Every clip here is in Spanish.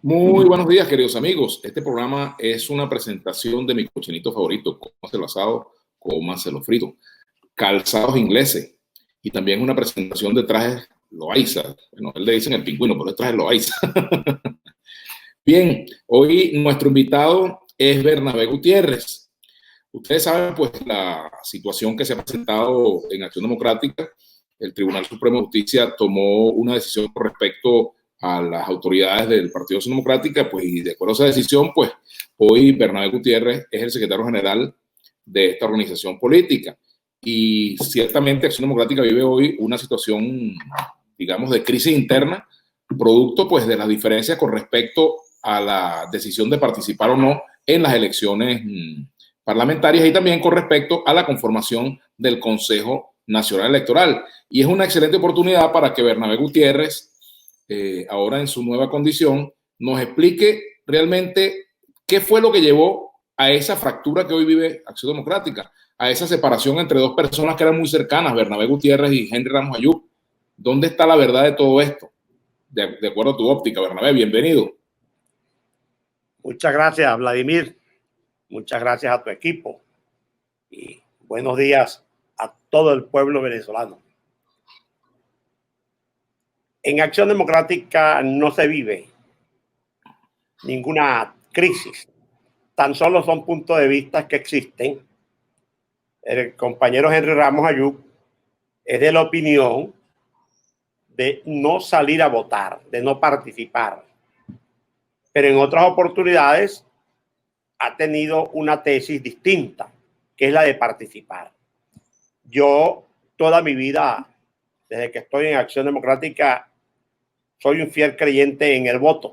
Muy buenos días, queridos amigos. Este programa es una presentación de mi cochinito favorito, cómaselo asado, cómaselo frito, calzados ingleses, y también una presentación de trajes Loaiza. Bueno, él le dicen el pingüino, pero es traje Loaiza. Bien, hoy nuestro invitado es Bernabé Gutiérrez. Ustedes saben, pues, la situación que se ha presentado en Acción Democrática. El Tribunal Supremo de Justicia tomó una decisión con respecto a las autoridades del Partido Acción Democrática, pues, y de acuerdo a esa decisión, pues, hoy Bernabé Gutiérrez es el secretario general de esta organización política. Y ciertamente Acción Democrática vive hoy una situación, digamos, de crisis interna, producto, pues, de las diferencias con respecto a la decisión de participar o no en las elecciones parlamentarias y también con respecto a la conformación del Consejo Nacional Electoral. Y es una excelente oportunidad para que Bernabé Gutiérrez, ahora en su nueva condición, nos explique realmente qué fue lo que llevó a esa fractura que hoy vive Acción Democrática, a esa separación entre dos personas que eran muy cercanas, Bernabé Gutiérrez y Henry Ramos Ayub. ¿Dónde está la verdad de todo esto? De acuerdo a tu óptica, Bernabé, bienvenido. Muchas gracias, Vladimir. Muchas gracias a tu equipo. Y buenos días a todo el pueblo venezolano. En Acción Democrática no se vive ninguna crisis. Tan solo son puntos de vista que existen. El compañero Henry Ramos Ayub es de la opinión de no salir a votar, de no participar. Pero en otras oportunidades ha tenido una tesis distinta, que es la de participar. Yo toda mi vida, desde que estoy en Acción Democrática, soy un fiel creyente en el voto.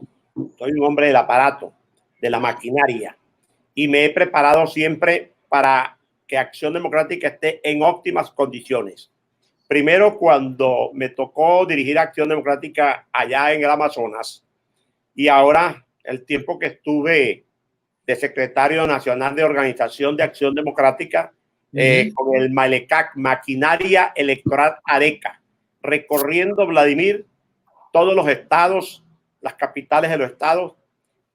Soy un hombre del aparato, de la maquinaria, y me he preparado siempre para que Acción Democrática esté en óptimas condiciones. Primero, cuando me tocó dirigir Acción Democrática allá en el Amazonas, y ahora el tiempo que estuve de secretario nacional de Organización de Acción Democrática, con el MALECAC, Maquinaria Electoral ARECA, recorriendo, Vladimir, todos los estados, las capitales de los estados,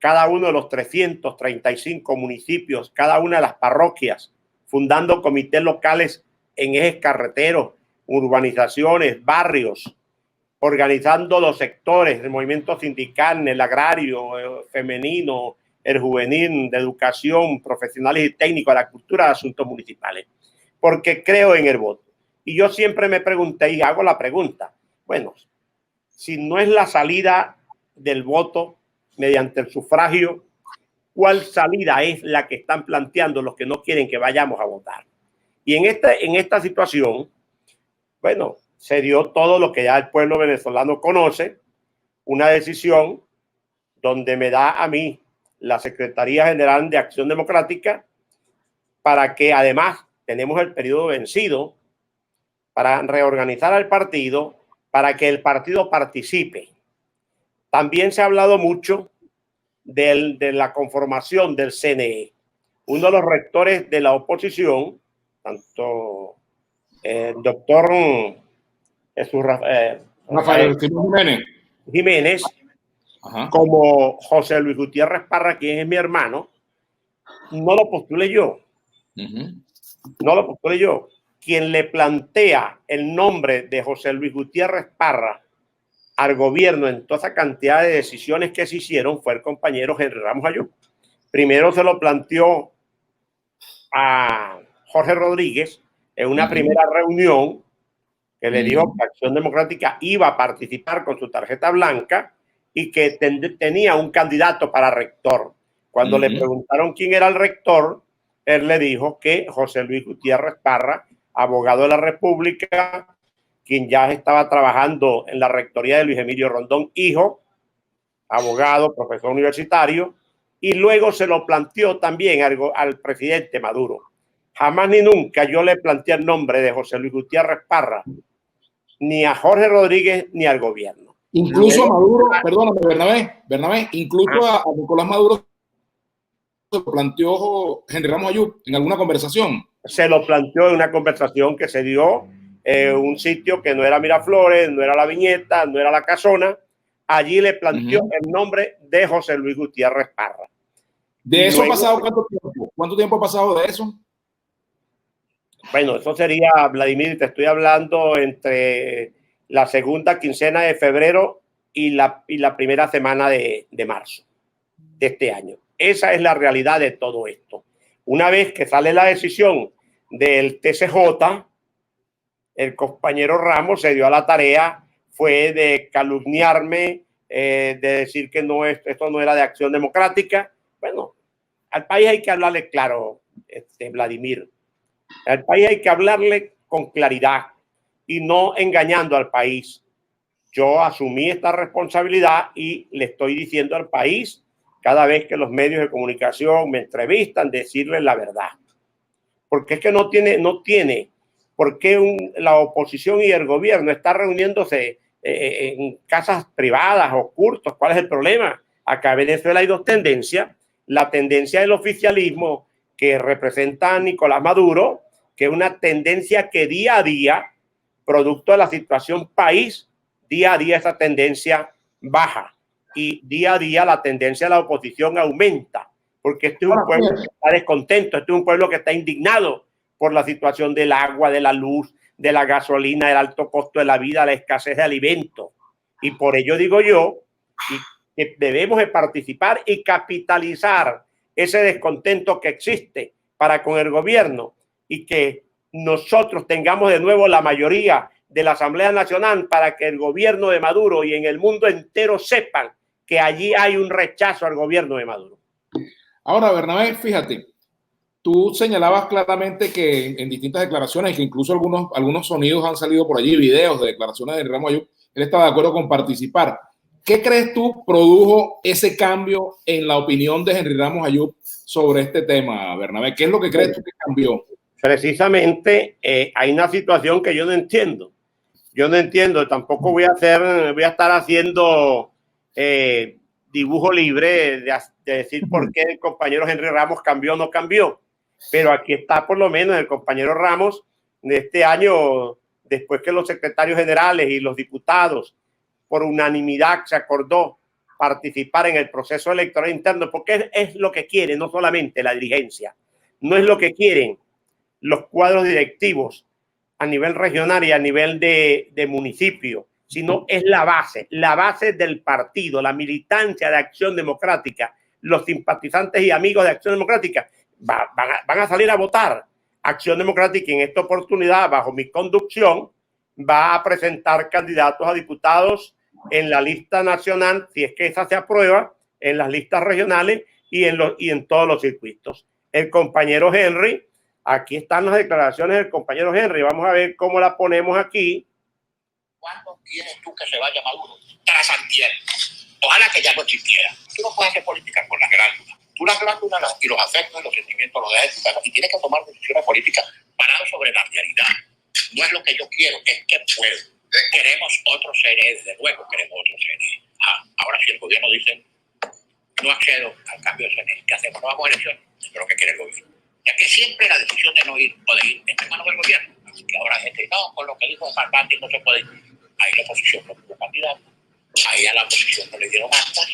cada uno de los 335 municipios, cada una de las parroquias, fundando comités locales en ejes carreteros, urbanizaciones, barrios, organizando los sectores, el movimiento sindical, el agrario, el femenino, el juvenil, de educación, profesionales y técnicos, de la cultura, de asuntos municipales, porque creo en el voto. Y yo siempre me pregunté y hago la pregunta, bueno, si no es la salida del voto mediante el sufragio, ¿cuál salida es la que están planteando los que no quieren que vayamos a votar? Y en esta situación, bueno, se dio todo lo que ya el pueblo venezolano conoce, una decisión donde me da a mí la Secretaría General de Acción Democrática para que además tenemos el periodo vencido para reorganizar al partido, para que el partido participe. También se ha hablado mucho de la conformación del CNE. Uno de los rectores de la oposición, tanto el doctor Rafael Jiménez, como José Luis Gutiérrez Parra, quien es mi hermano, no lo postulé yo. No lo postulé yo. Quien le plantea el nombre de José Luis Gutiérrez Parra al gobierno en toda esa cantidad de decisiones que se hicieron fue el compañero Henry Ramos Ayub. Primero se lo planteó a Jorge Rodríguez en una primera reunión que le dijo que Acción Democrática iba a participar con su tarjeta blanca y que tenía un candidato para rector. Cuando le preguntaron quién era el rector, él le dijo que José Luis Gutiérrez Parra, abogado de la República, quien ya estaba trabajando en la rectoría de Luis Emilio Rondón, hijo, abogado, profesor universitario, y luego se lo planteó también al presidente Maduro. Jamás ni nunca yo le planteé el nombre de José Luis Gutiérrez Parra, ni a Jorge Rodríguez, ni al gobierno. Incluso a Maduro, perdóname, Bernabé, incluso a Nicolás Maduro se lo planteó Henry Ramos Ayub en alguna conversación. Se lo planteó en una conversación que se dio en un sitio que no era Miraflores, no era La Viñeta, no era La Casona, allí le planteó el nombre de José Luis Gutiérrez Parra. ¿De eso ha pasado cuánto tiempo? ¿Cuánto tiempo ha pasado de eso? Bueno, eso sería, Vladimir, te estoy hablando entre la segunda quincena de febrero y la primera semana de marzo de este año. Esa es la realidad de todo esto. Una vez que sale la decisión del TCJ, el compañero Ramos se dio a la tarea, fue de calumniarme, de decir que esto no era de Acción Democrática. Bueno, al país hay que hablarle claro, Vladimir. Al país hay que hablarle con claridad y no engañando al país. Yo asumí esta responsabilidad y le estoy diciendo al país, cada vez que los medios de comunicación me entrevistan, decirles la verdad. Porque es que no tiene por qué la oposición y el gobierno está reuniéndose en casas privadas o cultos. ¿Cuál es el problema? Acá en Venezuela hay dos tendencias. La tendencia del oficialismo que representa a Nicolás Maduro, que es una tendencia que día a día, producto de la situación país, día a día esa tendencia baja y día a día la tendencia de la oposición aumenta, porque este es un pueblo que está descontento, este es un pueblo que está indignado por la situación del agua, de la luz, de la gasolina, del alto costo de la vida, la escasez de alimentos. Y por ello digo yo que debemos de participar y capitalizar ese descontento que existe para con el gobierno y que nosotros tengamos de nuevo la mayoría de la Asamblea Nacional para que el gobierno de Maduro y en el mundo entero sepan que allí hay un rechazo al gobierno de Maduro. Ahora, Bernabé, fíjate, tú señalabas claramente que en distintas declaraciones, que incluso algunos sonidos han salido por allí, videos de declaraciones de Ramos Ayub, él estaba de acuerdo con participar. ¿Qué crees tú produjo ese cambio en la opinión de Henry Ramos Ayub sobre este tema, Bernabé? ¿Qué es lo que crees tú que cambió? Precisamente hay una situación que yo no entiendo. Yo no entiendo, tampoco voy a estar haciendo dibujo libre de decir por qué el compañero Henry Ramos cambió o no cambió. Pero aquí está por lo menos el compañero Ramos de este año, después que los secretarios generales y los diputados por unanimidad se acordó participar en el proceso electoral interno, porque es lo que quiere, no solamente la dirigencia, no es lo que quieren los cuadros directivos a nivel regional y a nivel de municipio, sino es la base del partido, la militancia de Acción Democrática, los simpatizantes y amigos de Acción Democrática van a salir a votar. Acción Democrática en esta oportunidad, bajo mi conducción, va a presentar candidatos a diputados en la lista nacional, si es que esa se aprueba, en las listas regionales y en todos los circuitos. El compañero Henry, aquí están las declaraciones del compañero Henry, vamos a ver cómo la ponemos aquí. ¿Cuándo quieres tú que se vaya Maduro? Tras antier. Ojalá que ya no existiera. Tú no puedes hacer política con las glándulas. Tú las glándulas y los afectos y los sentimientos los dejas y tienes que tomar decisiones políticas paradas sobre la realidad. No es lo que yo quiero, es que puedo. Queremos otro CNE, desde luego queremos otro CNE. Ahora si el gobierno dice no accedo al cambio de CNE, ¿qué hacemos? No vamos a elecciones. Eso es lo que quiere el gobierno. Ya que siempre la decisión de no ir o de ir está en manos del gobierno. Así que ahora gente, no, con lo que dijo Salvati no se puede ir. Ahí la oposición no tuvo candidato, ahí a la oposición no le dieron actas,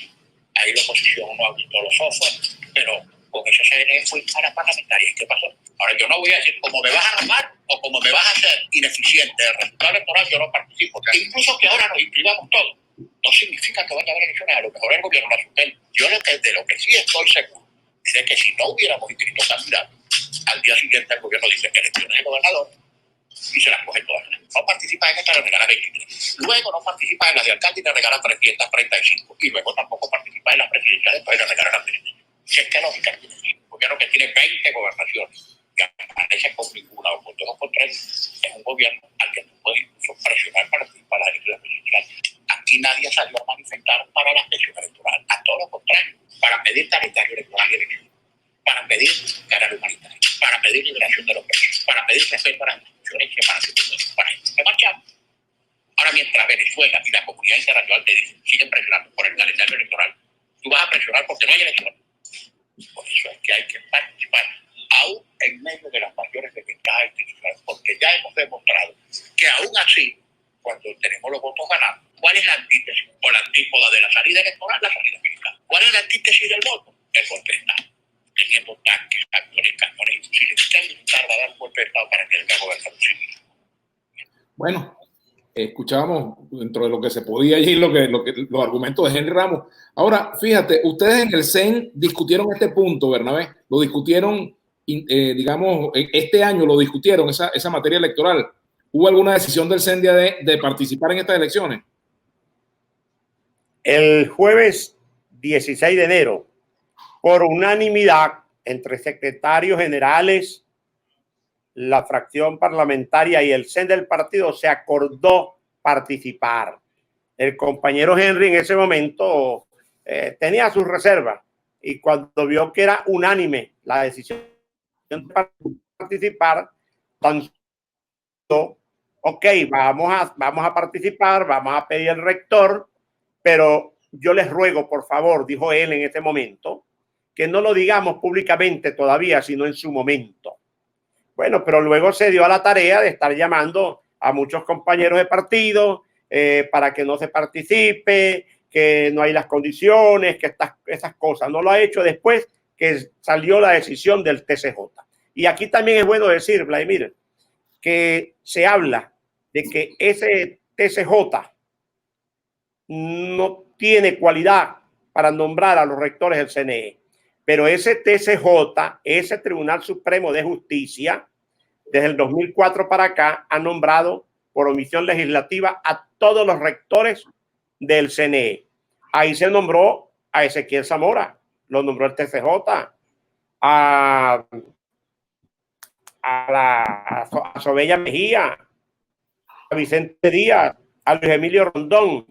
ahí la oposición no auditó los software, pero con ese CNE fue a la parlamentaria. ¿Y qué pasó? Ahora yo no voy a decir cómo me vas a armar o cómo me vas a hacer ineficiente el resultado electoral, yo no participo. Incluso que ahora nos inscribamos todos, no significa que vaya a haber elecciones, a lo mejor el gobierno la suspende. Yo de lo que sí estoy seguro es de que si no hubiéramos inscrito candidatos, al día siguiente el gobierno dice que elecciones de gobernador y se las coge todas. No participa en esta, le regala 23. Luego no participa en las de alcalde y le regala 335. Y luego tampoco participa en las presidenciales, pues le regala las 30. ¿Qué lógica tiene? Un gobierno que tiene 20 gobernaciones, que aparece con ninguna o con 2 o con 3, es un gobierno al que tú puedes incluso presionar para participar en las elecciones presidenciales. Aquí nadie salió a manifestar para la sesión electoral. A todo lo contrario, para pedir calendario electoral y elección, para pedir carácter humanitario, para pedir liberación de los presos, para pedir respeto a las instituciones y separación de poderes. Para eso se marchamos. Ahora, mientras Venezuela y la comunidad internacional te dicen, siguen presionando por el calendario electoral, tú vas a presionar porque no hay elección. Por eso es que hay que participar, aún en medio de las mayores desventajas institucionales, porque ya hemos demostrado que aún así, cuando tenemos los votos ganados, ¿cuál es la antítesis? o la antípoda de la salida electoral, la salida militar. ¿Cuál es la antítesis del voto? El golpe de Estado. Teniendo tanques, actores, cañones y fusiles, ¿qué militar va a dar un golpe de Estado para que venga a gobernar un civil? Bueno, escuchábamos dentro de lo que se podía y los argumentos de Henry Ramos. Ahora, fíjate, ustedes en el CEN discutieron este punto, Bernabé, lo discutieron, digamos, este año lo discutieron, esa materia electoral. ¿Hubo alguna decisión del CEN de participar en estas elecciones? El jueves 16 de enero, por unanimidad entre secretarios generales, la fracción parlamentaria y el CEN del partido, se acordó participar. El compañero Henry en ese momento tenía sus reservas y cuando vio que era unánime la decisión de participar, ok, vamos a participar, vamos a pedir al rector, pero yo les ruego, por favor, dijo él en ese momento, que no lo digamos públicamente todavía, sino en su momento. Bueno, pero luego se dio a la tarea de estar llamando a muchos compañeros de partido para que no se participe, que no hay las condiciones, que esas cosas. No lo ha hecho después que salió la decisión del TCJ. Y aquí también es bueno decir, Vladimir, que se habla de que ese TCJ no tiene cualidad para nombrar a los rectores del CNE. Pero ese TCJ, ese Tribunal Supremo de Justicia, desde el 2004 para acá, ha nombrado por omisión legislativa a todos los rectores del CNE. Ahí se nombró a Ezequiel Zamora, lo nombró el TCJ, a Sobella Mejía, a Vicente Díaz, a Luis Emilio Rondón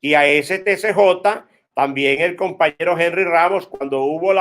y a ese TCJ también el compañero Henry Ramos, cuando hubo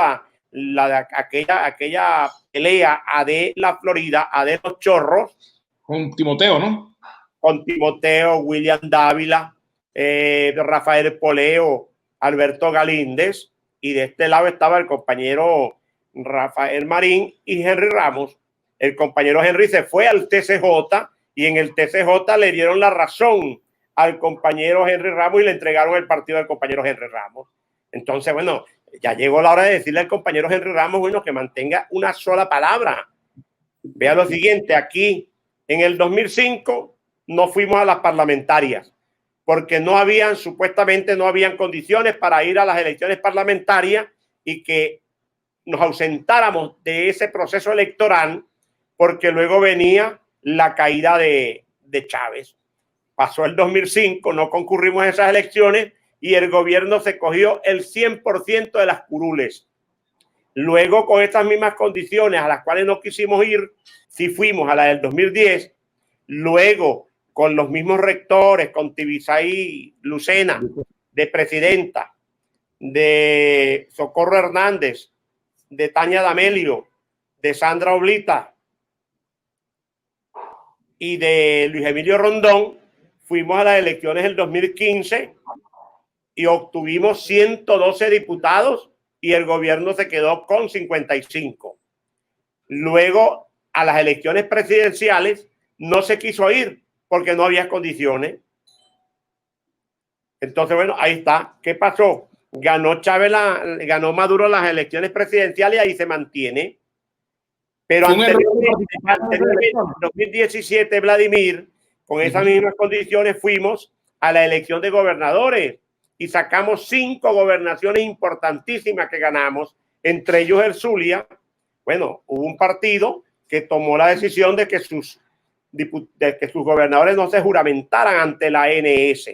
aquella pelea de la Florida, de los Chorros. Con Timoteo, ¿no? Con Timoteo, William Dávila, Rafael Poleo, Alberto Galíndez, y de este lado estaba el compañero Rafael Marín y Henry Ramos. El compañero Henry se fue al TCJ y en el TCJ le dieron la razón al compañero Henry Ramos y le entregaron el partido al compañero Henry Ramos. Entonces, bueno, ya llegó la hora de decirle al compañero Henry Ramos, bueno, que mantenga una sola palabra. Vea lo siguiente, aquí en el 2005 no fuimos a las parlamentarias porque supuestamente no habían condiciones para ir a las elecciones parlamentarias y que nos ausentáramos de ese proceso electoral porque luego venía la caída de Chávez. Pasó el 2005, no concurrimos a esas elecciones y el gobierno se cogió el 100% de las curules. Luego, con estas mismas condiciones a las cuales no quisimos ir, sí fuimos a la del 2010. Luego, con los mismos rectores, con Tibisay Lucena, de presidenta, de Socorro Hernández, de Tania D'Amelio, de Sandra Oblita y de Luis Emilio Rondón, fuimos a las elecciones del 2015 y obtuvimos 112 diputados y el gobierno se quedó con 55. Luego, a las elecciones presidenciales no se quiso ir porque no había condiciones. Entonces, bueno, ahí está. ¿Qué pasó? Ganó Chávez, ganó Maduro las elecciones presidenciales y ahí se mantiene. Pero anteriormente, en 2017, Vladimir, con esas mismas condiciones fuimos a la elección de gobernadores y sacamos 5 gobernaciones importantísimas que ganamos, entre ellos el Zulia. Bueno, hubo un partido que tomó la decisión de que sus gobernadores no se juramentaran ante la ANS.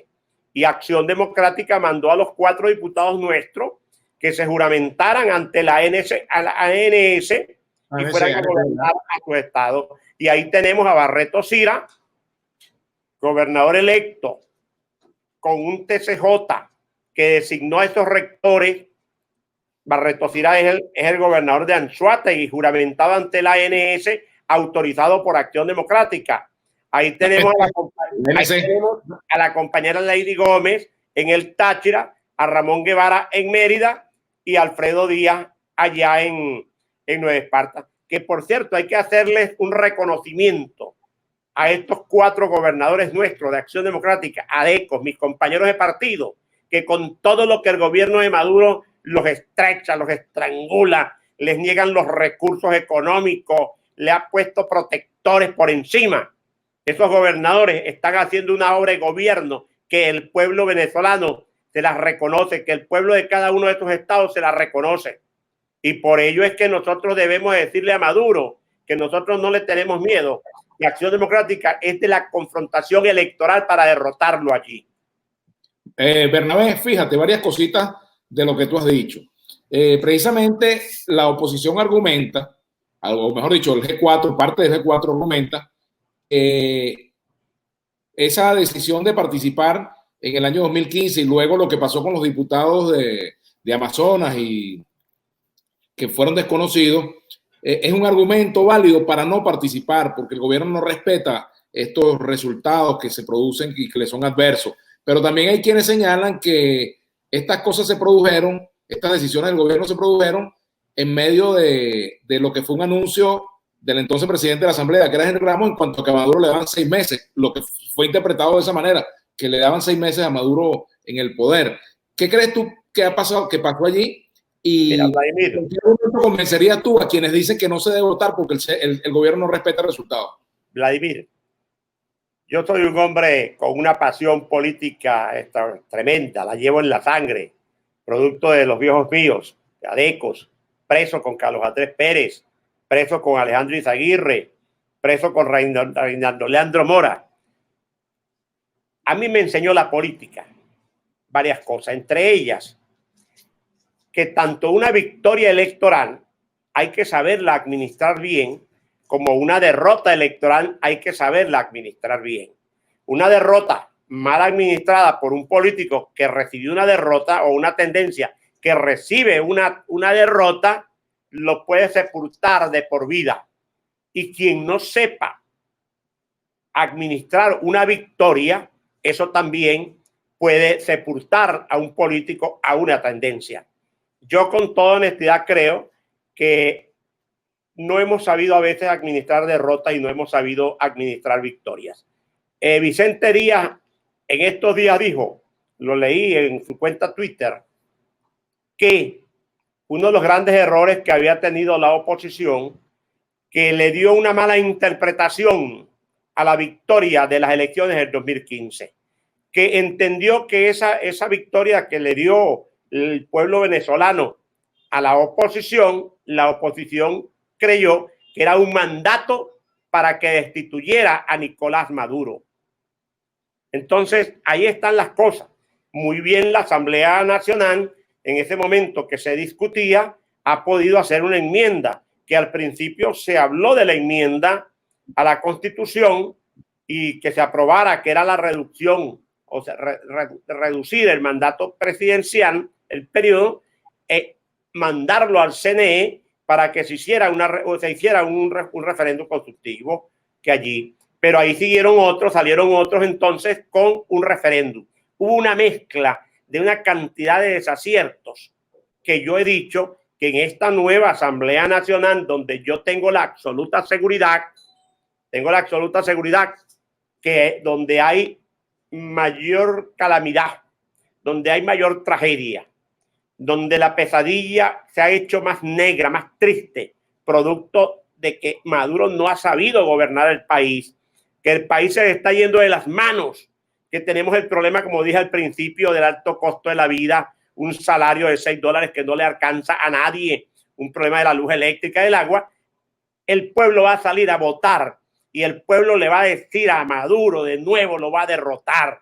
Y Acción Democrática mandó a los 4 diputados nuestros que se juramentaran ante la ANS y fueran a gobernar a su estado. Y ahí tenemos a Barreto Sira, gobernador electo, con un TCJ que designó a estos rectores. Barreto Sira es el gobernador de Anzoátegui, juramentado ante la ANS, autorizado por Acción Democrática. Ahí tenemos a la compañera Lady Gómez en el Táchira, a Ramón Guevara en Mérida y a Alfredo Díaz allá en Nueva Esparta. Que por cierto, hay que hacerles un reconocimiento a estos 4 gobernadores nuestros de Acción Democrática, adecos, mis compañeros de partido, que con todo lo que el gobierno de Maduro los estrecha, los estrangula, les niegan los recursos económicos, le ha puesto protectores por encima. Esos gobernadores están haciendo una obra de gobierno que el pueblo venezolano se las reconoce, que el pueblo de cada uno de estos estados se las reconoce. Y por ello es que nosotros debemos decirle a Maduro que nosotros no le tenemos miedo. La Acción Democrática es de la confrontación electoral para derrotarlo allí. Bernabé, fíjate, varias cositas de lo que tú has dicho. Precisamente la oposición argumenta, o mejor dicho, el G4, parte del G4 argumenta esa decisión de participar en el año 2015 y luego lo que pasó con los diputados de Amazonas y que fueron desconocidos, es un argumento válido para no participar porque el gobierno no respeta estos resultados que se producen y que le son adversos. Pero también hay quienes señalan que estas cosas se produjeron, estas decisiones del gobierno se produjeron en medio de lo que fue un anuncio del entonces presidente de la Asamblea, que era Henry Ramos, en cuanto a que a Maduro le daban 6 meses, lo que fue interpretado de esa manera, que le daban 6 meses a Maduro en el poder. ¿Qué crees tú que ha pasado, que pasó allí? Y mira, Vladimir, ¿en qué momento convencerías tú a quienes dicen que no se debe votar porque el gobierno no respeta el resultado? Vladimir, yo soy un hombre con una pasión política tremenda, la llevo en la sangre, producto de los viejos míos, adecos, preso con Carlos Andrés Pérez, preso con Alejandro Izaguirre, preso con Reinaldo Leandro Mora. A mí me enseñó la política varias cosas, entre ellas que tanto una victoria electoral hay que saberla administrar bien, como una derrota electoral hay que saberla administrar bien. Una derrota mal administrada por un político que recibió una derrota o una tendencia que recibe una derrota lo puede sepultar de por vida. Y quien no sepa administrar una victoria, eso también puede sepultar a un político a una tendencia. Yo con toda honestidad creo que no hemos sabido a veces administrar derrotas y no hemos sabido administrar victorias. Vicente Díaz en estos días dijo, lo leí en su cuenta Twitter, que uno de los grandes errores que había tenido la oposición, que le dio una mala interpretación a la victoria de las elecciones del 2015, que entendió que esa victoria que le dio el pueblo venezolano a la oposición creyó que era un mandato para que destituyera a Nicolás Maduro. Entonces, ahí están las cosas. Muy bien, la Asamblea Nacional, en ese momento que se discutía, ha podido hacer una enmienda, que al principio se habló de la enmienda a la Constitución y que se aprobara, que era la reducción, o sea, reducir el mandato presidencial, el periodo, mandarlo al CNE para que se hiciera un referéndum consultivo que allí. Pero ahí salieron otros entonces con un referéndum. Hubo una mezcla de una cantidad de desaciertos que yo he dicho que en esta nueva Asamblea Nacional, donde yo tengo la absoluta seguridad que donde hay mayor calamidad, donde hay mayor tragedia, donde la pesadilla se ha hecho más negra, más triste, producto de que Maduro no ha sabido gobernar el país, que el país se le está yendo de las manos, que tenemos el problema, como dije al principio, del alto costo de la vida, un salario de $6 que no le alcanza a nadie, un problema de la luz eléctrica, del agua. El pueblo va a salir a votar y el pueblo le va a decir a Maduro de nuevo, lo va a derrotar.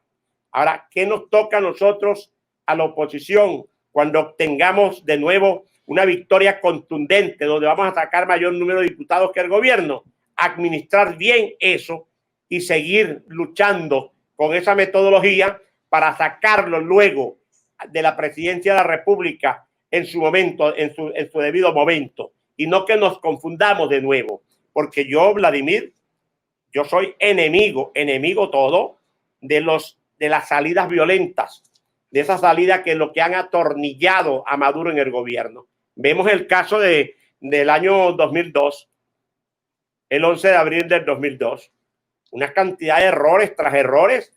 Ahora, ¿qué nos toca a nosotros, a la oposición, cuando obtengamos de nuevo una victoria contundente, donde vamos a sacar mayor número de diputados que el gobierno? Administrar bien eso y seguir luchando con esa metodología para sacarlo luego de la presidencia de la República en su momento, en su debido momento, y no que nos confundamos de nuevo, porque yo, Vladimir, yo soy enemigo todo de las salidas violentas, de esas salidas que es lo que han atornillado a Maduro en el gobierno. Vemos el caso del año 2002, el 11 de abril del 2002, una cantidad de errores tras errores.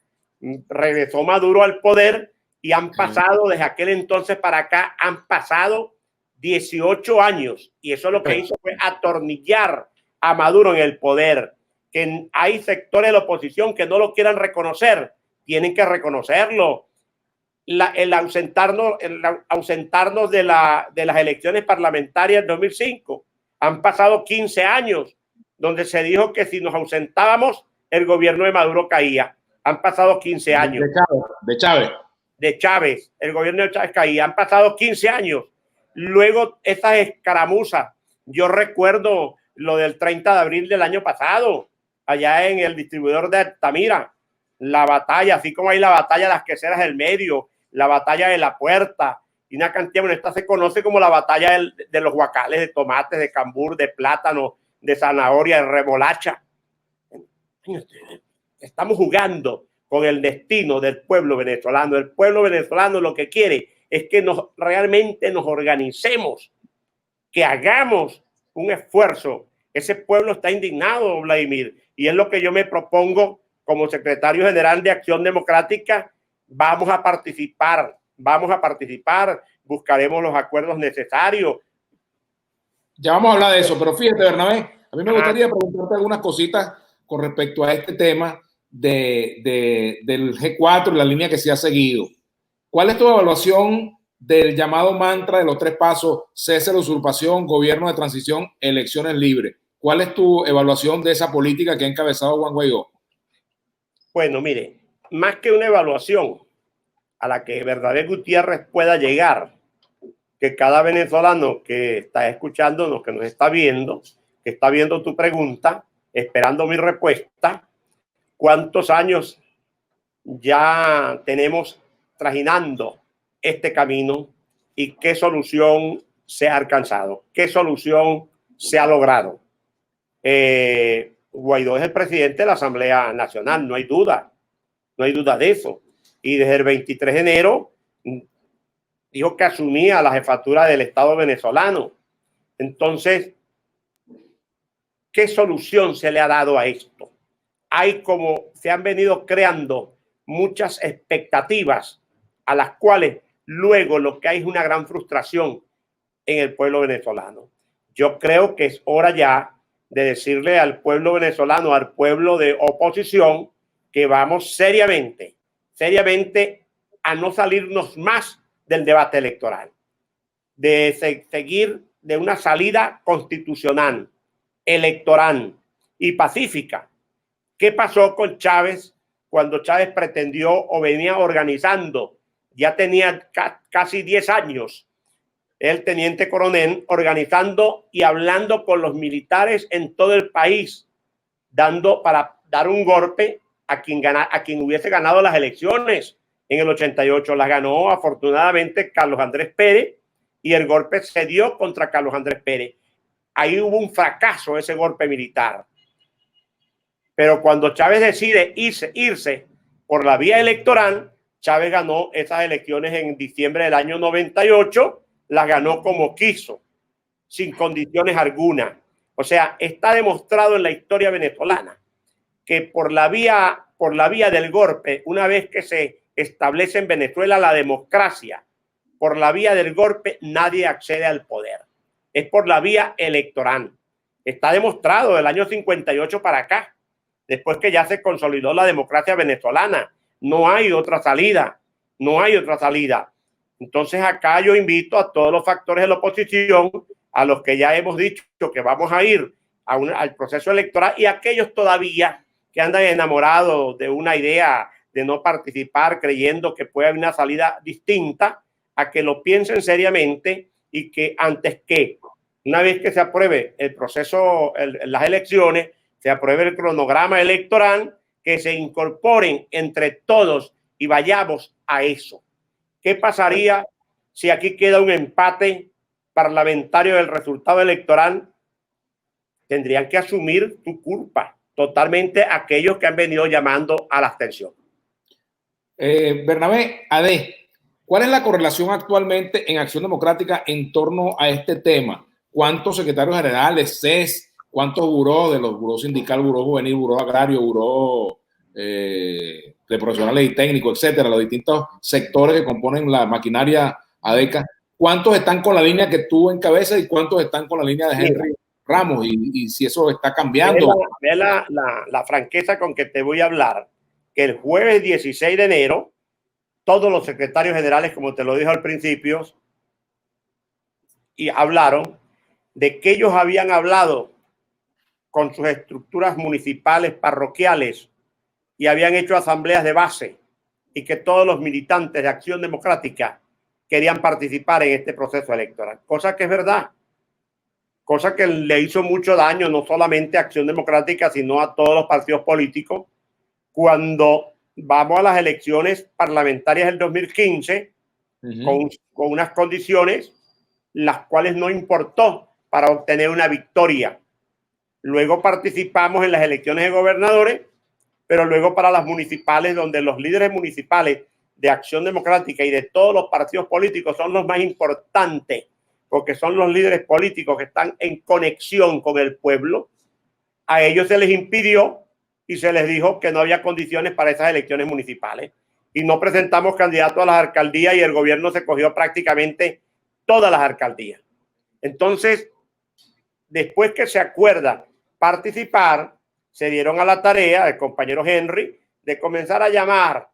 Regresó Maduro al poder y han pasado, desde aquel entonces para acá, han pasado 18 años. Y eso lo que hizo fue atornillar a Maduro en el poder. Que hay sectores de la oposición que no lo quieran reconocer, tienen que reconocerlo. El ausentarnos de las elecciones parlamentarias del 2005. Han pasado 15 años donde se dijo que si nos ausentábamos, el gobierno de Maduro caía. Han pasado 15 años. De Chávez. El gobierno de Chávez caía. Han pasado 15 años. Luego, esas escaramuzas. Yo recuerdo lo del 30 de abril del año pasado, allá en el distribuidor de Altamira. La batalla, así como hay la batalla de las queseras del medio, la batalla de la puerta, y una cantidad, bueno, esta se conoce como la batalla de los guacales, de tomates, de cambur, de plátano, de zanahoria, de remolacha. Estamos jugando con el destino del pueblo venezolano. El pueblo venezolano lo que quiere es que realmente nos organicemos, que hagamos un esfuerzo. Ese pueblo está indignado, Vladimir, y es lo que yo me propongo como secretario general de Acción Democrática. Vamos a participar, buscaremos los acuerdos necesarios. Ya vamos a hablar de eso, pero fíjate, Bernabé, a mí me gustaría preguntarte algunas cositas con respecto a este tema del G4 y la línea que se ha seguido. ¿Cuál es tu evaluación del llamado mantra de los 3 pasos: cese de la usurpación, gobierno de transición, elecciones libres? ¿Cuál es tu evaluación de esa política que ha encabezado Juan Guaidó? Bueno, mire, más que una evaluación a la que Bernabé Gutiérrez pueda llegar, que cada venezolano que está escuchándonos, que nos está viendo, que está viendo tu pregunta, esperando mi respuesta, ¿cuántos años ya tenemos trajinando este camino y qué solución se ha alcanzado? ¿Qué solución se ha logrado? Guaidó es el presidente de la Asamblea Nacional, no hay duda de eso. Y desde el 23 de enero dijo que asumía la jefatura del Estado venezolano. Entonces, ¿qué solución se le ha dado a esto? Se han venido creando muchas expectativas a las cuales luego lo que hay es una gran frustración en el pueblo venezolano. Yo creo que es hora ya de decirle al pueblo venezolano, al pueblo de oposición, que vamos seriamente a no salirnos más del debate electoral, de seguir de una salida constitucional, electoral y pacífica. ¿Qué pasó con Chávez cuando Chávez pretendió o venía organizando? Ya tenía casi 10 años el teniente coronel organizando y hablando con los militares en todo el país, para dar un golpe a quien hubiese ganado las elecciones en el 88. Las ganó afortunadamente Carlos Andrés Pérez y el golpe se dio contra Carlos Andrés Pérez. Ahí hubo un fracaso, ese golpe militar. Pero cuando Chávez decide irse por la vía electoral, Chávez ganó esas elecciones en diciembre del año 98, las ganó como quiso, sin condiciones alguna. O sea, está demostrado en la historia venezolana que por la vía del golpe, una vez que se establece en Venezuela la democracia, por la vía del golpe nadie accede al poder. Es por la vía electoral. Está demostrado del año 58 para acá, después que ya se consolidó la democracia venezolana. No hay otra salida, Entonces acá yo invito a todos los factores de la oposición, a los que ya hemos dicho que vamos a ir al proceso electoral, y a aquellos todavía que andan enamorados de una idea de no participar, creyendo que puede haber una salida distinta, a que lo piensen seriamente y que antes que, una vez que se apruebe el proceso, las elecciones, se apruebe el cronograma electoral, que se incorporen entre todos y vayamos a eso. ¿Qué pasaría si aquí queda un empate parlamentario del resultado electoral? Tendrían que asumir tu culpa totalmente aquellos que han venido llamando a la abstención. Bernabé, ¿cuál es la correlación actualmente en Acción Democrática en torno a este tema? ¿Cuántos secretarios generales, CES, ¿Cuántos burós, de los burós sindical, buró juvenil, buró agrario, buró de profesionales y técnicos, etcétera, los distintos sectores que componen la maquinaria ADECA, cuántos están con la línea que tú encabezas y cuántos están con la línea de Henry Ramos? Y si eso está cambiando. Ve la franqueza con que te voy a hablar, que el jueves 16 de enero, todos los secretarios generales, como te lo dije al principio, y hablaron de que ellos habían hablado con sus estructuras municipales, parroquiales, y habían hecho asambleas de base, y que todos los militantes de Acción Democrática querían participar en este proceso electoral, cosa que es verdad, cosa que le hizo mucho daño no solamente a Acción Democrática, sino a todos los partidos políticos. Cuando vamos a las elecciones parlamentarias del 2015, con unas condiciones las cuales no importó para obtener una victoria. Luego participamos en las elecciones de gobernadores, pero luego para las municipales, donde los líderes municipales de Acción Democrática y de todos los partidos políticos son los más importantes, porque son los líderes políticos que están en conexión con el pueblo, a ellos se les impidió y se les dijo que no había condiciones para esas elecciones municipales. Y no presentamos candidatos a las alcaldías y el gobierno se cogió prácticamente todas las alcaldías. Entonces, después que se acuerda participar, se dieron a la tarea del compañero Henry de comenzar a llamar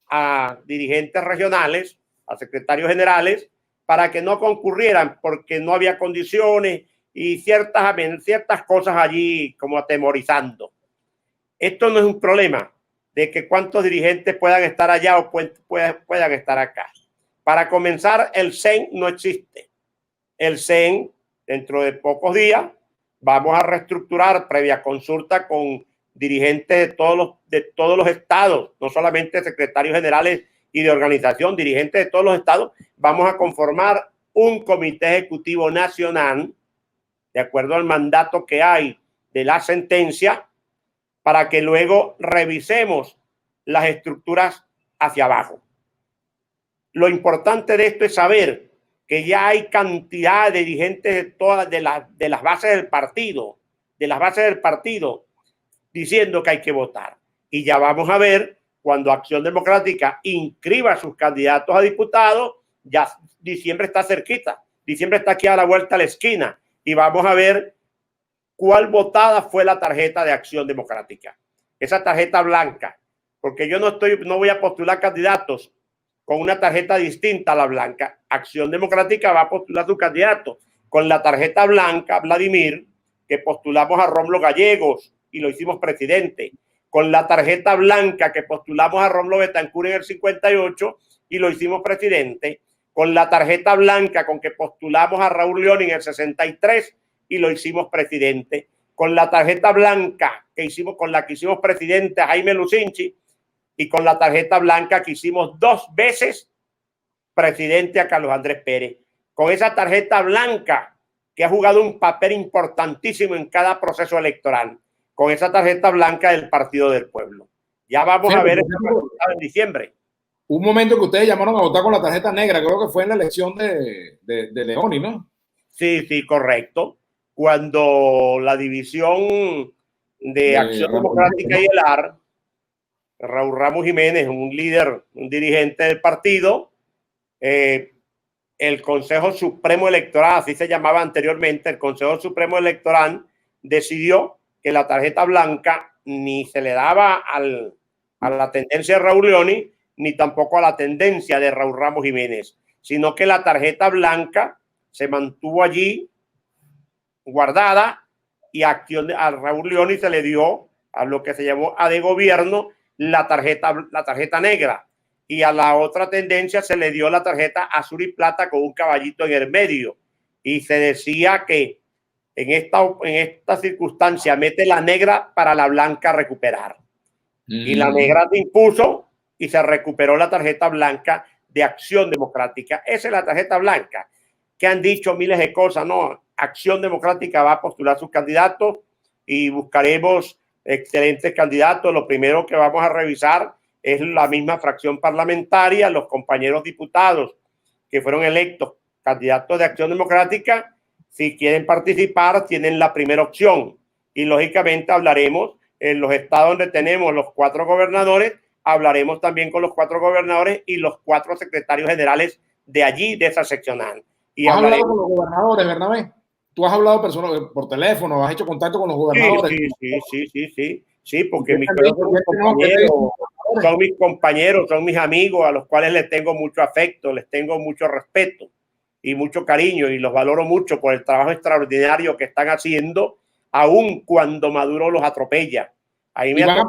a dirigentes regionales, a secretarios generales, para que no concurrieran porque no había condiciones y ciertas cosas allí como atemorizando. Esto no es un problema de que cuántos dirigentes puedan estar allá o puedan estar acá. Para comenzar, el CEN no existe. El CEN, dentro de pocos días, vamos a reestructurar previa consulta con dirigentes de todos los estados, no solamente secretarios generales y de organización, dirigentes de todos los estados. Vamos a conformar un comité ejecutivo nacional, de acuerdo al mandato que hay de la sentencia, para que luego revisemos las estructuras hacia abajo. Lo importante de esto es saber que ya hay cantidad de dirigentes de todas de las bases del partido, diciendo que hay que votar. Y ya vamos a ver cuando Acción Democrática inscriba a sus candidatos a diputados, ya diciembre está cerquita, diciembre está aquí a la vuelta a la esquina, y vamos a ver cuál votada fue la tarjeta de Acción Democrática, esa tarjeta blanca, porque yo no voy a postular candidatos con una tarjeta distinta a la blanca. Acción Democrática va a postular su candidato con la tarjeta blanca, Vladimir, que postulamos a Rómulo Gallegos y lo hicimos presidente, con la tarjeta blanca que postulamos a Rómulo Betancourt en el 58 y lo hicimos presidente, con la tarjeta blanca con que postulamos a Raúl León en el 63 y lo hicimos presidente, con la tarjeta blanca con la que hicimos presidente a Jaime Lucinchi, y con la tarjeta blanca que hicimos 2 veces presidente a Carlos Andrés Pérez. Con esa tarjeta blanca que ha jugado un papel importantísimo en cada proceso electoral, con esa tarjeta blanca del Partido del Pueblo. Ya vamos a ver el resultado en diciembre. Un momento que ustedes llamaron a votar con la tarjeta negra, creo que fue en la elección de Leoni, ¿no? Sí, correcto. Cuando la división de Acción Democrática y el AR, Raúl Ramos Jiménez, un líder, un dirigente del partido, el Consejo Supremo Electoral, así se llamaba anteriormente, el Consejo Supremo Electoral decidió que la tarjeta blanca ni se le daba a la tendencia de Raúl Leoni, ni tampoco a la tendencia de Raúl Ramos Jiménez, sino que la tarjeta blanca se mantuvo allí guardada y a Raúl Leoni se le dio a lo que se llamó A de Gobierno la tarjeta negra, y a la otra tendencia se le dio la tarjeta azul y plata con un caballito en el medio, y se decía que en esta circunstancia mete la negra para la blanca recuperar. Y la negra se impuso y se recuperó la tarjeta blanca de Acción Democrática. Esa es la tarjeta blanca, que han dicho miles de cosas, ¿no? Acción Democrática va a postular sus candidatos y buscaremos excelentes candidatos. Lo primero que vamos a revisar es la misma fracción parlamentaria, los compañeros diputados que fueron electos candidatos de Acción Democrática, Si quieren participar, tienen la primera opción. Y lógicamente hablaremos en los estados donde tenemos los 4 gobernadores, hablaremos también con los 4 gobernadores y los 4 secretarios generales de allí, de esa seccional. Y ¿Has hablado con los gobernadores, Bernabé? ¿Tú has hablado por teléfono, has hecho contacto con los gobernadores? Sí, porque mis compañeros son mis compañeros, son mis amigos, a los cuales les tengo mucho afecto, les tengo mucho respeto y mucho cariño, y los valoro mucho por el trabajo extraordinario que están haciendo, aun cuando Maduro los atropella. Ahí me ha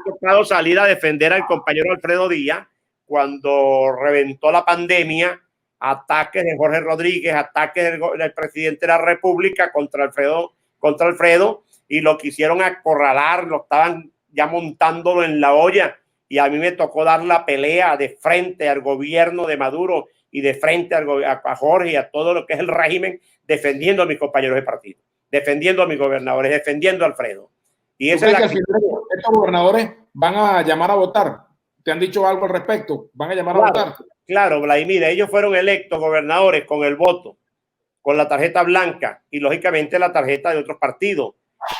tocado salir a defender al compañero Alfredo Díaz cuando reventó la pandemia, ataques de Jorge Rodríguez, ataques del presidente de la República contra Alfredo, y lo quisieron acorralar, lo estaban ya montándolo en la olla, y a mí me tocó dar la pelea de frente al gobierno de Maduro y de frente a Jorge y a todo lo que es el régimen, defendiendo a mis compañeros de partido, defendiendo a mis gobernadores, defendiendo a Alfredo. Y esa es la que estos gobernadores van a llamar a votar. ¿Te han dicho algo al respecto? ¿Van a llamar a votar? Claro, Vladimir, ellos fueron electos gobernadores con el voto, con la tarjeta blanca y lógicamente la tarjeta de otros partidos.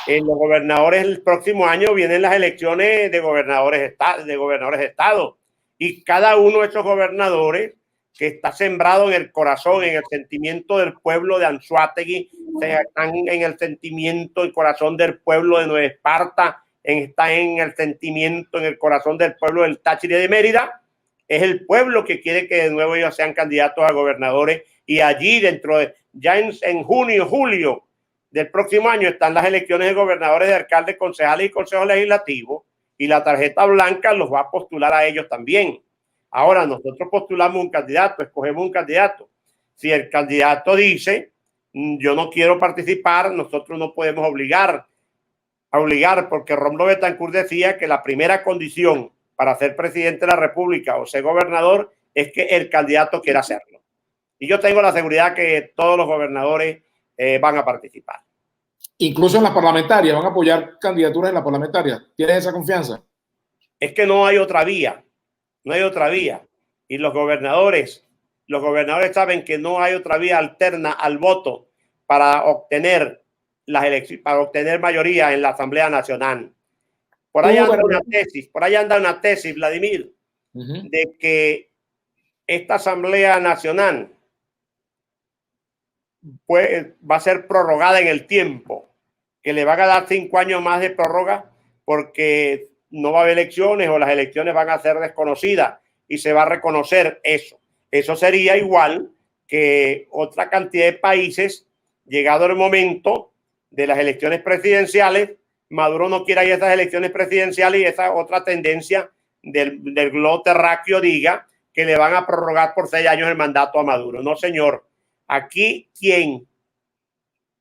En los gobernadores el próximo año vienen las elecciones de gobernadores de estado, y cada uno de esos gobernadores que está sembrado en el corazón, en el sentimiento del pueblo de Anzoátegui, están en el sentimiento y corazón del pueblo de Nueva Esparta, está en el sentimiento, en el corazón del pueblo del Táchira y de Mérida. Es el pueblo que quiere que de nuevo ellos sean candidatos a gobernadores, y allí dentro de, ya en junio, julio del próximo año están las elecciones de gobernadores, de alcaldes, concejales y consejos legislativos, y la tarjeta blanca los va a postular a ellos también. Ahora nosotros postulamos un candidato, escogemos un candidato. Si el candidato dice yo no quiero participar, nosotros no podemos obligar, porque Rómulo Betancourt decía que la primera condición para ser presidente de la República o ser gobernador es que el candidato quiera hacerlo. Y yo tengo la seguridad que todos los gobernadores van a participar. Incluso en las parlamentarias, van a apoyar candidaturas en las parlamentarias. ¿Tienes esa confianza? Es que no hay otra vía, no hay otra vía. Y los gobernadores saben que no hay otra vía alterna al voto para obtener las elecciones, para obtener mayoría en la Asamblea Nacional. Por ahí anda una tesis, Vladimir, de que esta Asamblea Nacional pues, va a ser prorrogada en el tiempo, que le van a dar 5 años más de prórroga porque no va a haber elecciones o las elecciones van a ser desconocidas y se va a reconocer eso. Eso sería igual que otra cantidad de países, llegado el momento de las elecciones presidenciales, Maduro no quiera ir a esas elecciones presidenciales y esa otra tendencia del globo terráqueo diga que le van a prorrogar por 6 años el mandato a Maduro. No, señor. Aquí quien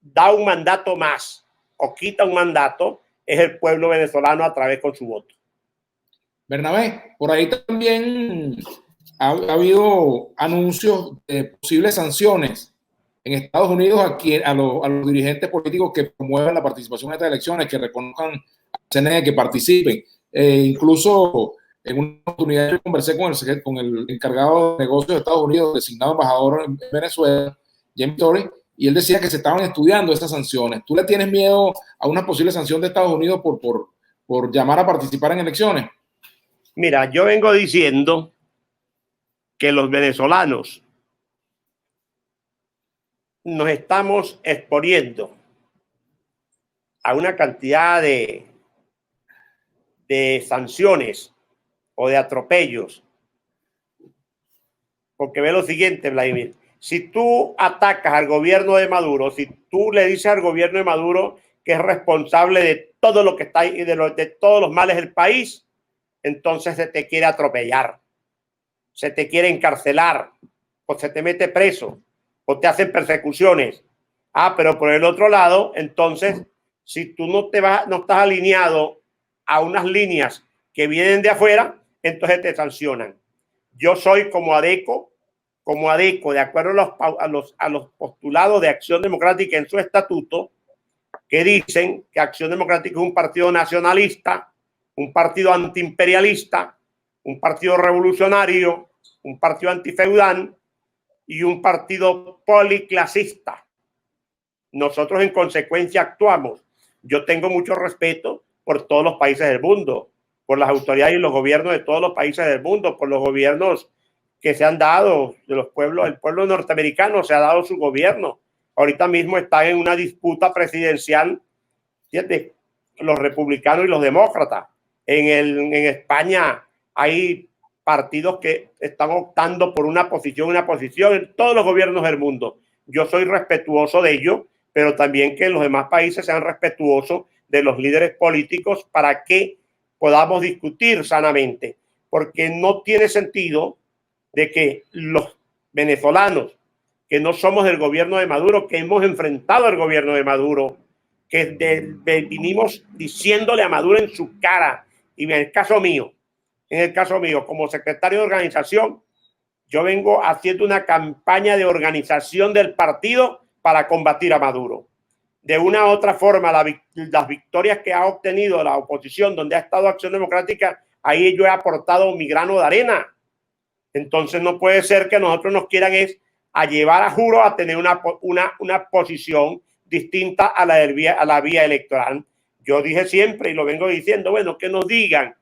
da un mandato más o quita un mandato es el pueblo venezolano a través con su voto. Bernabé, por ahí también ha habido anuncios de posibles sanciones en Estados Unidos a los dirigentes políticos que promuevan la participación en estas elecciones, que reconozcan a CNE, que participen. Incluso en una oportunidad yo conversé con el encargado de negocios de Estados Unidos, designado embajador en Venezuela, James Torrey, y él decía que se estaban estudiando estas sanciones. ¿Tú le tienes miedo a una posible sanción de Estados Unidos por llamar a participar en elecciones? Mira, yo vengo diciendo que los venezolanos nos estamos exponiendo a una cantidad de sanciones o de atropellos. Porque ve lo siguiente, Vladimir. Si tú atacas al gobierno de Maduro, si tú le dices al gobierno de Maduro que es responsable de todo lo que está ahí, de todos los males del país, entonces se te quiere atropellar, se te quiere encarcelar, o se te mete preso, o te hacen persecuciones. Pero por el otro lado, entonces, si tú no estás alineado a unas líneas que vienen de afuera, entonces te sancionan. Yo soy como ADECO, de acuerdo a los postulados de Acción Democrática en su estatuto, que dicen que Acción Democrática es un partido nacionalista, un partido antiimperialista, un partido revolucionario, un partido antifeudal y un partido policlasista. nosotros en consecuencia actuamos. Yo tengo mucho respeto por todos los países del mundo, por las autoridades y los gobiernos de todos los países del mundo, por los gobiernos que se han dado, de los pueblos. El pueblo norteamericano se ha dado su gobierno. Ahorita mismo está en una disputa presidencial, fíjate, los republicanos y los demócratas. En España hay partidos que están optando por una posición, en todos los gobiernos del mundo. Yo soy respetuoso de ello, pero también que los demás países sean respetuosos de los líderes políticos para que podamos discutir sanamente, porque no tiene sentido de que los venezolanos que no somos del gobierno de Maduro, que hemos enfrentado al gobierno de Maduro, que vinimos diciéndole a Maduro en su cara, y en el caso mío, como secretario de organización, yo vengo haciendo una campaña de organización del partido para combatir a Maduro. De una u otra forma, las victorias que ha obtenido la oposición, donde ha estado Acción Democrática, ahí yo he aportado mi grano de arena. Entonces no puede ser que nosotros nos quieran a llevar a juro a tener una posición distinta a la vía electoral. Yo dije siempre y lo vengo diciendo, bueno, que nos digan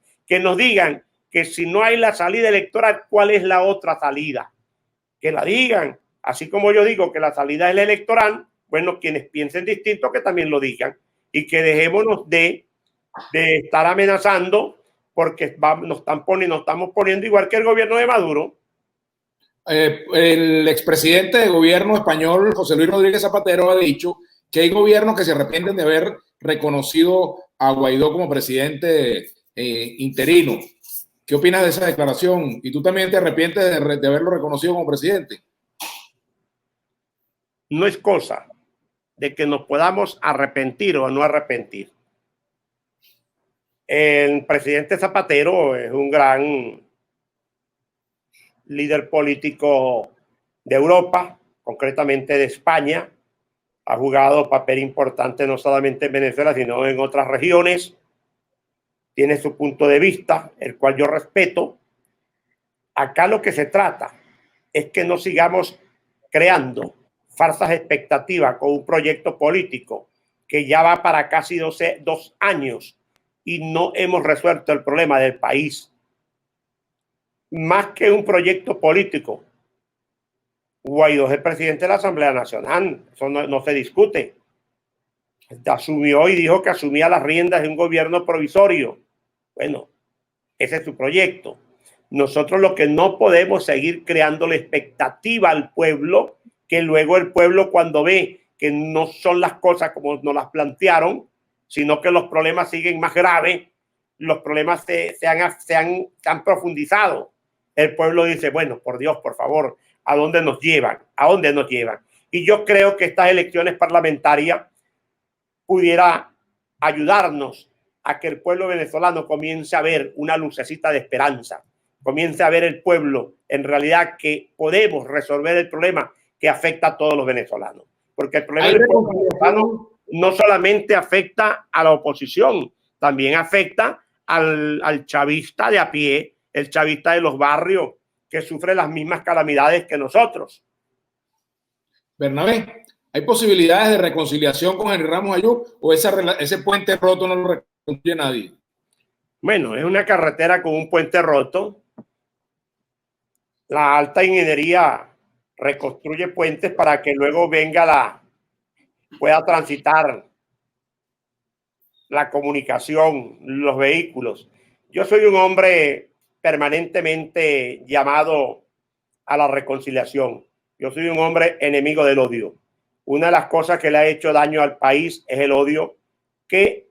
que si no hay la salida electoral, ¿cuál es la otra salida? Que la digan. Así como yo digo que la salida es la electoral, bueno, quienes piensen distinto que también lo digan y que dejémonos de estar amenazando porque nos estamos poniendo igual que el gobierno de Maduro. El expresidente de gobierno español, José Luis Rodríguez Zapatero, ha dicho que hay gobiernos que se arrepienten de haber reconocido a Guaidó como presidente interino. ¿Qué opinas de esa declaración? ¿Y tú también te arrepientes de haberlo reconocido como presidente? No es cosa de que nos podamos arrepentir o no arrepentir. El presidente Zapatero es un gran líder político de Europa, concretamente de España. Ha jugado papel importante no solamente en Venezuela, sino en otras regiones. Tiene su punto de vista, el cual yo respeto. Acá lo que se trata es que no sigamos creando falsas expectativas con un proyecto político que ya va para casi 2 años y no hemos resuelto el problema del país. Más que un proyecto político, Guaidó es el presidente de la Asamblea Nacional, eso no se discute. Asumió y dijo que asumía las riendas de un gobierno provisorio. Bueno, ese es su proyecto. Nosotros lo que no podemos seguir creando la expectativa al pueblo, que luego el pueblo cuando ve que no son las cosas como nos las plantearon, sino que los problemas siguen más graves, los problemas se han profundizado. El pueblo dice, bueno, por Dios, por favor, ¿a dónde nos llevan? ¿A dónde nos llevan? Y yo creo que estas elecciones parlamentarias pudiera ayudarnos a que el pueblo venezolano comience a ver una lucecita de esperanza, comience a ver el pueblo en realidad que podemos resolver el problema que afecta a todos los venezolanos. Porque el problema del pueblo venezolano no solamente afecta a la oposición, también afecta al chavista de a pie, el chavista de los barrios, que sufre las mismas calamidades que nosotros. Bernabé, ¿hay posibilidades de reconciliación con Henry Ramos Ayub o ese puente roto no lo reconstruye nadie? Bueno, es una carretera con un puente roto. La alta ingeniería reconstruye puentes para que luego pueda transitar la comunicación, los vehículos. Yo soy un hombre permanentemente llamado a la reconciliación. Yo soy un hombre enemigo del odio. Una de las cosas que le ha hecho daño al país es el odio que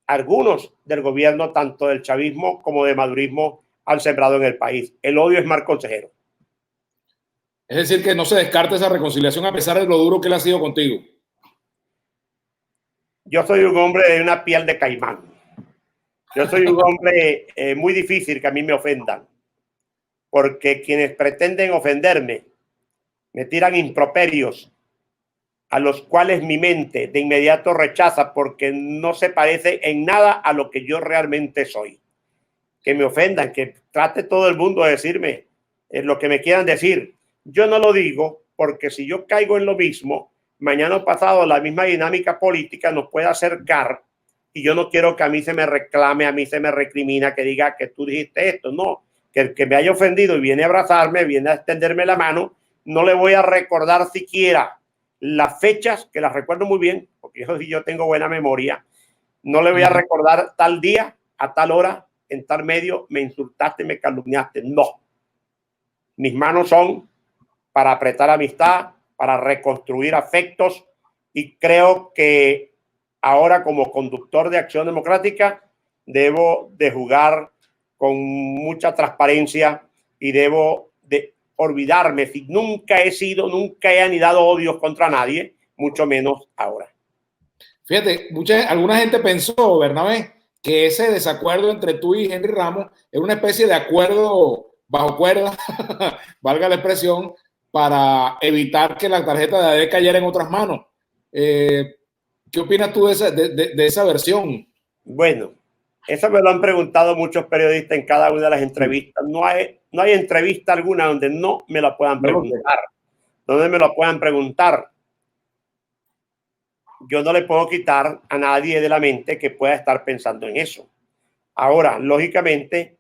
algunos del gobierno, tanto del chavismo como de madurismo, han sembrado en el país. El odio es mal consejero. Es decir, que no se descarta esa reconciliación a pesar de lo duro que él ha sido contigo. Yo soy un hombre de una piel de caimán. Yo soy un hombre muy difícil que a mí me ofendan, porque quienes pretenden ofenderme me tiran improperios a los cuales mi mente de inmediato rechaza porque no se parece en nada a lo que yo realmente soy. Que me ofendan, que trate todo el mundo de decirme lo que me quieran decir. Yo no lo digo porque si yo caigo en lo mismo, mañana o pasado la misma dinámica política nos puede acercar, y yo no quiero que a mí se me reclame, a mí se me recrimina, que diga que tú dijiste esto, no, que el que me haya ofendido y viene a abrazarme, viene a extenderme la mano, no le voy a recordar siquiera las fechas, que las recuerdo muy bien, porque yo tengo buena memoria, no le voy a recordar tal día, a tal hora, en tal medio, me insultaste, me calumniaste, no. Mis manos son para apretar amistad, para reconstruir afectos, y creo que ahora como conductor de Acción Democrática debo de jugar con mucha transparencia y debo de olvidarme. Si nunca he sido, nunca he anidado odios contra nadie, mucho menos ahora. Fíjate, alguna gente pensó, Bernabé, que ese desacuerdo entre tú y Henry Ramos es una especie de acuerdo bajo cuerda, valga la expresión, para evitar que la tarjeta de AD cayera en otras manos. ¿Qué opinas tú de esa versión? Bueno, eso me lo han preguntado muchos periodistas en cada una de las entrevistas. No hay entrevista alguna donde no me la puedan preguntar. Donde me lo puedan preguntar. Yo no le puedo quitar a nadie de la mente que pueda estar pensando en eso. Ahora, lógicamente,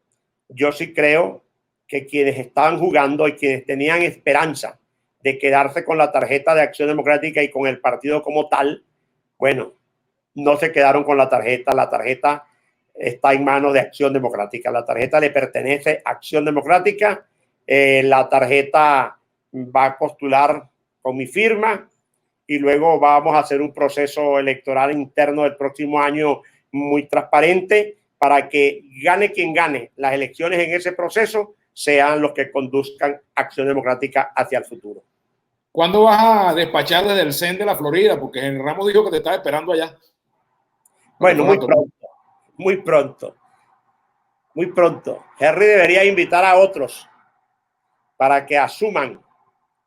yo sí creo que quienes estaban jugando y quienes tenían esperanza de quedarse con la tarjeta de Acción Democrática y con el partido como tal, bueno, no se quedaron con la tarjeta. La tarjeta está en manos de Acción Democrática. La tarjeta le pertenece a Acción Democrática. La tarjeta va a postular con mi firma y luego vamos a hacer un proceso electoral interno del próximo año muy transparente para que gane quien gane las elecciones en ese proceso sean los que conduzcan Acción Democrática hacia el futuro. ¿Cuándo vas a despachar desde el CEN de la Florida? Porque Henry Ramos dijo que te estaba esperando allá. Bueno, muy pronto, muy pronto, muy pronto. Henry debería invitar a otros para que asuman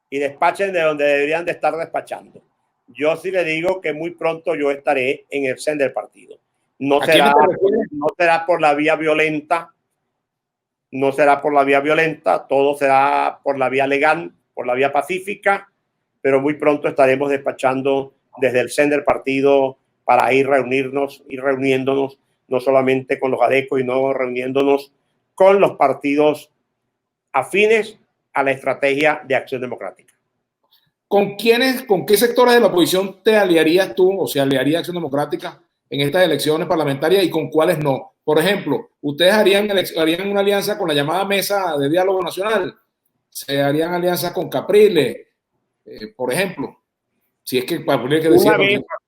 y despachen de donde deberían de estar despachando. Yo sí le digo que muy pronto yo estaré en el CEN del partido. No será por la vía violenta, no será por la vía violenta, todo será por la vía legal, por la vía pacífica, pero muy pronto estaremos despachando desde el CEN del partido para ir reuniéndonos, no solamente con los adecos, sino reuniéndonos con los partidos afines a la estrategia de Acción Democrática. ¿Con qué sectores de la oposición te aliarías tú o se aliaría Acción Democrática en estas elecciones parlamentarias y con cuáles no? Por ejemplo, ¿ustedes harían una alianza con la llamada Mesa de Diálogo Nacional? ¿Se harían alianzas con Capriles, por ejemplo? Si es que Capriles que decía...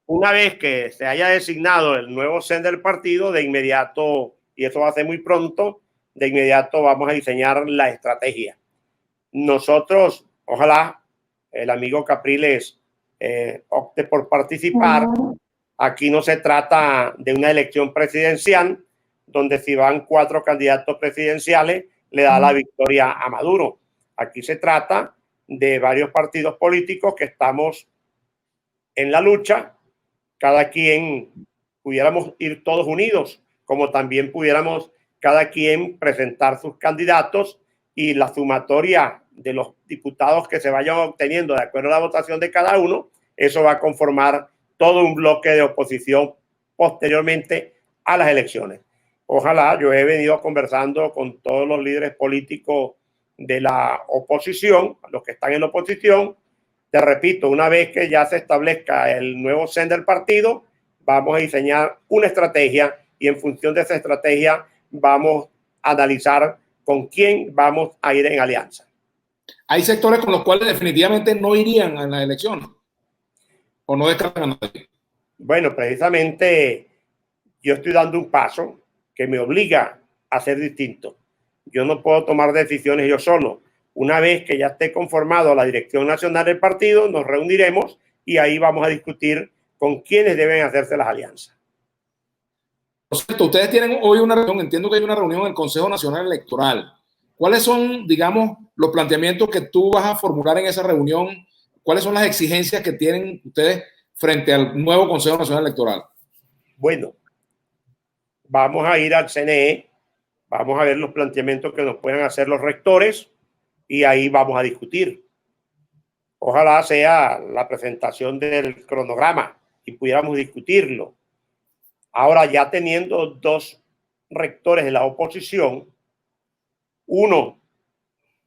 Una vez que se haya designado el nuevo CEN del partido, de inmediato, y eso va a ser muy pronto, de inmediato vamos a diseñar la estrategia. Nosotros, ojalá el amigo Capriles opte por participar. Aquí no se trata de una elección presidencial donde si van 4 candidatos presidenciales le da la victoria a Maduro. Aquí se trata de varios partidos políticos que estamos en la lucha. Cada quien pudiéramos ir todos unidos, como también pudiéramos cada quien presentar sus candidatos y la sumatoria de los diputados que se vayan obteniendo de acuerdo a la votación de cada uno, eso va a conformar todo un bloque de oposición posteriormente a las elecciones. Ojalá, yo he venido conversando con todos los líderes políticos de la oposición, los que están en la oposición. Te repito, una vez que ya se establezca el nuevo CEN del partido, vamos a diseñar una estrategia y en función de esa estrategia vamos a analizar con quién vamos a ir en alianza. ¿Hay sectores con los cuales definitivamente no irían a las elecciones? ¿O no descartan a nadie? Bueno, precisamente yo estoy dando un paso que me obliga a ser distinto. Yo no puedo tomar decisiones yo solo. Una vez que ya esté conformado la dirección nacional del partido, nos reuniremos y ahí vamos a discutir con quiénes deben hacerse las alianzas. Por cierto, ustedes tienen hoy una reunión, entiendo que hay una reunión en el Consejo Nacional Electoral. ¿Cuáles son, digamos, los planteamientos que tú vas a formular en esa reunión? ¿Cuáles son las exigencias que tienen ustedes frente al nuevo Consejo Nacional Electoral? Bueno, vamos a ir al CNE, vamos a ver los planteamientos que nos puedan hacer los rectores y ahí vamos a discutir. Ojalá sea la presentación del cronograma y pudiéramos discutirlo. Ahora, ya teniendo dos rectores de la oposición, uno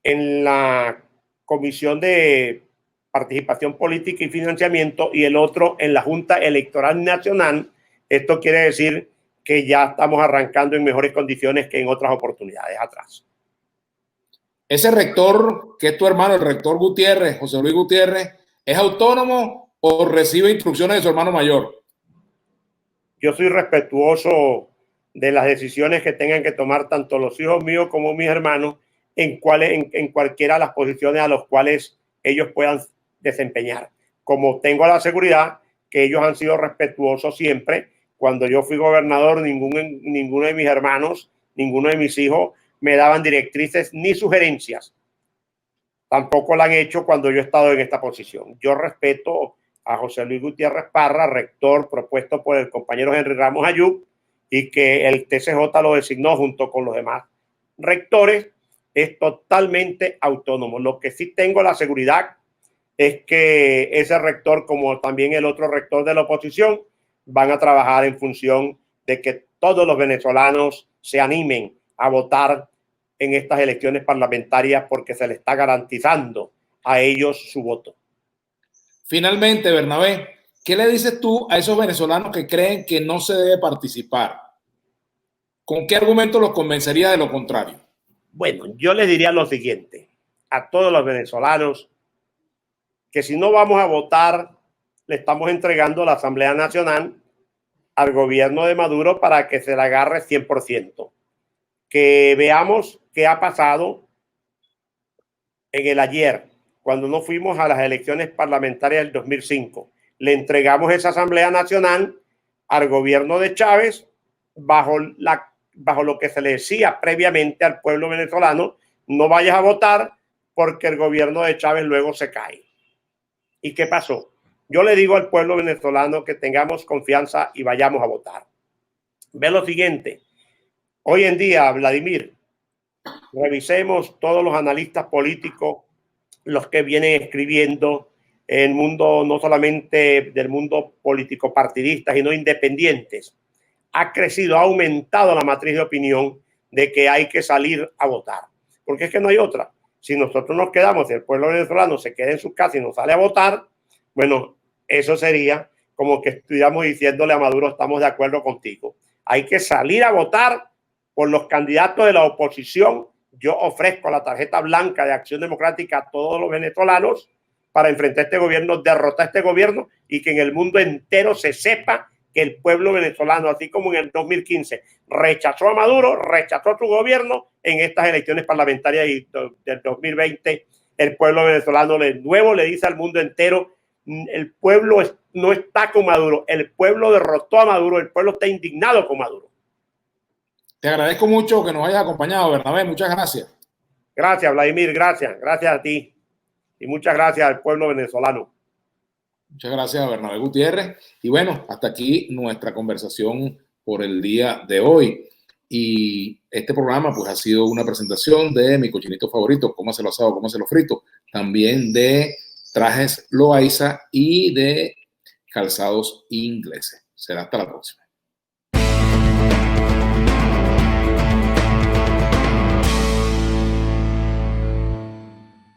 en la Comisión de Participación Política y Financiamiento y el otro en la Junta Electoral Nacional, esto quiere decir que ya estamos arrancando en mejores condiciones que en otras oportunidades atrás. Ese rector, que es tu hermano, el rector Gutiérrez, José Luis Gutiérrez, ¿es autónomo o recibe instrucciones de su hermano mayor? Yo soy respetuoso de las decisiones que tengan que tomar tanto los hijos míos como mis hermanos en cualquiera de las posiciones a las cuales ellos puedan desempeñar. Como tengo la seguridad que ellos han sido respetuosos siempre. Cuando yo fui gobernador, ninguno de mis hermanos, ninguno de mis hijos me daban directrices ni sugerencias. Tampoco la han hecho cuando yo he estado en esta posición. Yo respeto a José Luis Gutiérrez Parra, rector propuesto por el compañero Henry Ramos Ayub, y que el TCJ lo designó junto con los demás rectores, es totalmente autónomo. Lo que sí tengo la seguridad es que ese rector, como también el otro rector de la oposición, van a trabajar en función de que todos los venezolanos se animen a votar en estas elecciones parlamentarias porque se les está garantizando a ellos su voto. Finalmente, Bernabé, ¿qué le dices tú a esos venezolanos que creen que no se debe participar? ¿Con qué argumento los convencería de lo contrario? Bueno, yo les diría lo siguiente a todos los venezolanos, que si no vamos a votar, le estamos entregando la Asamblea Nacional al gobierno de Maduro para que se la agarre 100%. Que veamos qué ha pasado en el ayer, cuando no fuimos a las elecciones parlamentarias del 2005. Le entregamos esa Asamblea Nacional al gobierno de Chávez bajo lo que se le decía previamente al pueblo venezolano: no vayas a votar porque el gobierno de Chávez luego se cae. ¿Y qué pasó? Yo le digo al pueblo venezolano que tengamos confianza y vayamos a votar. Ve lo siguiente. Hoy en día, Vladimir, revisemos todos los analistas políticos, los que vienen escribiendo en el mundo, no solamente del mundo político partidista, sino independientes. Ha crecido, ha aumentado la matriz de opinión de que hay que salir a votar. Porque es que no hay otra. Si nosotros nos quedamos, si el pueblo venezolano se queda en su casa y no sale a votar, bueno, eso sería como que estuviéramos diciéndole a Maduro: estamos de acuerdo contigo. Hay que salir a votar por los candidatos de la oposición. Yo ofrezco la tarjeta blanca de Acción Democrática a todos los venezolanos para enfrentar a este gobierno, derrotar a este gobierno y que en el mundo entero se sepa que el pueblo venezolano, así como en el 2015 rechazó a Maduro, rechazó a su gobierno, en estas elecciones parlamentarias del 2020, el pueblo venezolano de nuevo le dice al mundo entero: el pueblo no está con Maduro, el pueblo derrotó a Maduro, el pueblo está indignado con Maduro. Te agradezco mucho que nos hayas acompañado, Bernabé. Muchas gracias. Gracias, Vladimir. Gracias. Gracias a ti. Y muchas gracias al pueblo venezolano. Muchas gracias a Bernabé Gutiérrez. Y bueno, hasta aquí nuestra conversación por el día de hoy. Y este programa pues ha sido una presentación de mi cochinito favorito, cómaselo asado, cómaselo frito. También de Trajes Loaiza y de Calzados Ingleses. Será hasta la próxima.